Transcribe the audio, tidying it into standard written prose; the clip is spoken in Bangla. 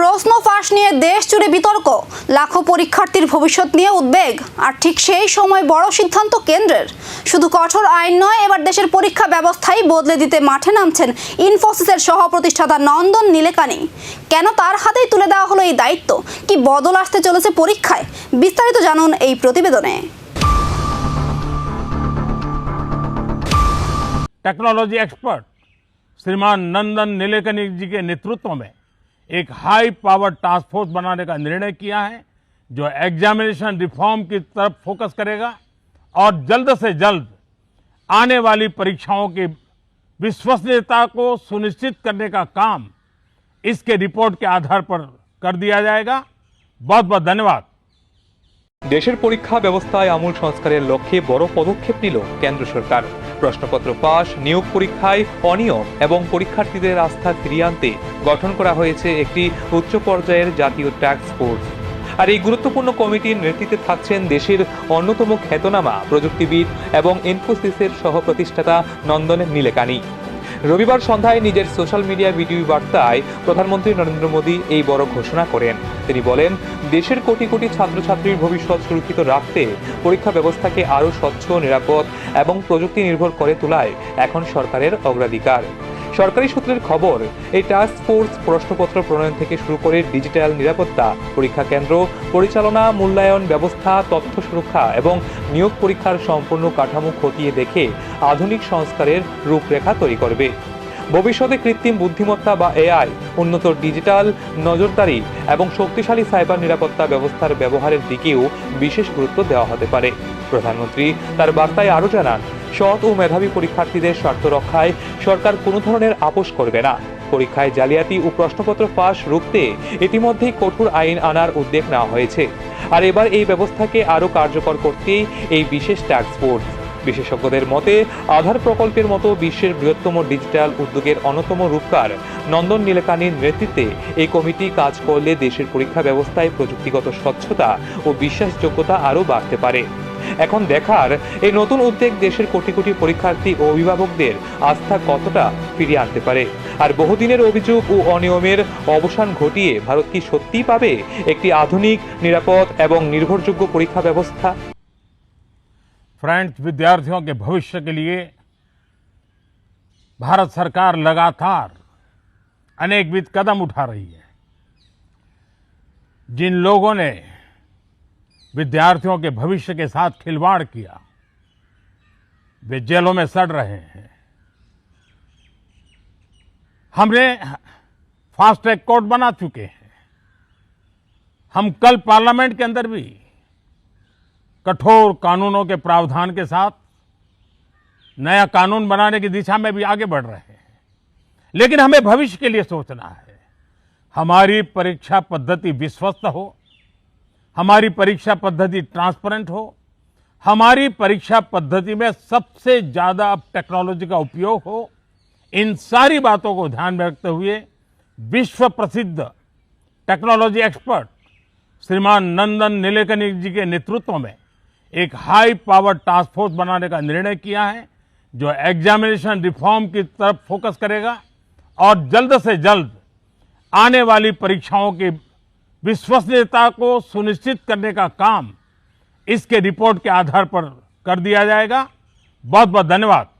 প্রশ্ন ফাঁস নিয়ে দেশ জুড়ে বিতর্ক, লাখো পরীক্ষার্থীর ভবিষ্যৎ নিয়ে উদ্বেগ। আর ঠিক সেই সময় বড় সিদ্ধান্ত কেন্দ্রের। শুধু কঠোর আইন নয়, এবার দেশের পরীক্ষা ব্যবস্থাই বদলে দিতে মাঠে নামছেন ইনফোসিসের সহ প্রতিষ্ঠাতা নন্দন নিলেকানি। কেন তার হাতেই তুলে দেওয়া হলো এই দায়িত্ব? কি বদল আসতে চলেছে পরীক্ষায়? বিস্তারিত জানুন এই প্রতিবেদনে। टेक्नोलॉजी एक्सपर्ट श्रीमान नंदन नीलेकनी जी के नेतृत्व में एक हाई पावर टास्क फोर्स बनाने का निर्णय किया है, जो एग्जामिनेशन रिफॉर्म की तरफ फोकस करेगा और जल्द से जल्द आने वाली परीक्षाओं की विश्वसनीयता को सुनिश्चित करने का काम इसके रिपोर्ट के आधार पर कर दिया जाएगा। बहुत बहुत धन्यवाद। দেশের পরীক্ষা ব্যবস্থায় আমূল সংস্কারের লক্ষ্যে বড় পদক্ষেপ নিল কেন্দ্র সরকার। প্রশ্নপত্র পাস, নিয়োগ পরীক্ষায় অনিয়ম এবং পরীক্ষার্থীদের আস্থা ফিরিয়ে আনতে গঠন করা হয়েছে একটি উচ্চ পর্যায়ের জাতীয় টাস্ক ফোর্স। আর এই গুরুত্বপূর্ণ কমিটির নেতৃত্বে থাকছেন দেশের অন্যতম খ্যাতনামা প্রযুক্তিবিদ এবং ইনফোসিসের সহ প্রতিষ্ঠাতা নন্দন নিলেকানি। রবিবার সন্ধ্যায় নিজের সোশ্যাল মিডিয়া ভিডিও বার্তায় প্রধানমন্ত্রী নরেন্দ্র মোদী এই বড় ঘোষণা করেন। তিনি বলেন, দেশের কোটি কোটি ছাত্রছাত্রীর ভবিষ্যৎ সুরক্ষিত রাখতে পরীক্ষা ব্যবস্থাকে আরও স্বচ্ছ, নিরাপদ এবং প্রযুক্তি নির্ভর করে তোলায় এখন সরকারের অগ্রাধিকার। সরকারি সূত্রের খবর, এই টাস্ক ফোর্স প্রশ্নপত্র প্রণয়ন থেকে শুরু করে ডিজিটাল নিরাপত্তা, পরীক্ষা কেন্দ্র পরিচালনা, মূল্যায়ন ব্যবস্থা, তথ্য সুরক্ষা এবং নিয়োগ পরীক্ষার সম্পূর্ণ কাঠামো খতিয়ে দেখে আধুনিক সংস্কারের রূপরেখা তৈরি করবে। ভবিষ্যতে কৃত্রিম বুদ্ধিমত্তা বা এআই, উন্নত ডিজিটাল নজরদারি এবং শক্তিশালী সাইবার নিরাপত্তা ব্যবস্থার ব্যবহারের দিকেও বিশেষ গুরুত্ব দেওয়া হতে পারে। প্রধানমন্ত্রী তার বার্তায় আরও জানান, সৎ ও মেধাবী পরীক্ষার্থীদের স্বার্থ রক্ষায় সরকার কোনো ধরনের আপোষ করবে না। পরীক্ষায় জালিয়াতি ও প্রশ্নপত্র ফাঁস রুখতে ইতিমধ্যেই কঠোর আইন আনার উদ্যোগ নেওয়া হয়েছে। আর এবার এই ব্যবস্থাকে আরও কার্যকর করতেই এই বিশেষ টাস্ক ফোর্স। বিশেষজ্ঞদের মতে, আধার প্রকল্পের মতো বিশ্বের বৃহত্তম ডিজিটাল উদ্যোগের অন্যতম রূপকার নন্দন নিলেকানির নেতৃত্বে এই কমিটি কাজ করলে দেশের পরীক্ষা ব্যবস্থায় প্রযুক্তিগত স্বচ্ছতা ও বিশ্বাসযোগ্যতা আরও বাড়তে পারে। এখন দেখার, এই নতুন উদ্যোগ দেশের কোটি কোটি পরীক্ষার্থী ও অভিভাবকদের আস্থা কতটা ফিরিয়ে আনতে পারে। আর বহুদিনের অভিযোগ ও অনিয়মের অবসান ঘটিয়ে ভারত কি সত্যিই পাবে একটি আধুনিক, নিরাপদ এবং নির্ভরযোগ্য পরীক্ষা ব্যবস্থা? फ्रेंड्स, विद्यार्थियों के भविष्य के लिए भारत सरकार लगातार अनेकविध कदम उठा रही है। जिन लोगों ने विद्यार्थियों के भविष्य के साथ खिलवाड़ किया, वे जेलों में सड़ रहे हैं। हमने फास्ट ट्रैक कोर्ट बना चुके हैं। हम कल पार्लियामेंट के अंदर भी कठोर कानूनों के प्रावधान के साथ नया कानून बनाने की दिशा में भी आगे बढ़ रहे हैं। लेकिन हमें भविष्य के लिए सोचना है। हमारी परीक्षा पद्धति विश्वस्त हो, हमारी परीक्षा पद्धति ट्रांसपेरेंट हो, हमारी परीक्षा पद्धति में सबसे ज्यादा टेक्नोलॉजी का उपयोग हो। इन सारी बातों को ध्यान में रखते हुए विश्व प्रसिद्ध टेक्नोलॉजी एक्सपर्ट श्रीमान नंदन निलेकनी जी के नेतृत्व में एक हाई पावर टास्क फोर्स बनाने का निर्णय किया है, जो एग्जामिनेशन रिफॉर्म की तरफ फोकस करेगा और जल्द से जल्द आने वाली परीक्षाओं की विश्वसनीयता को सुनिश्चित करने का काम इसके रिपोर्ट के आधार पर कर दिया जाएगा। बहुत बहुत धन्यवाद।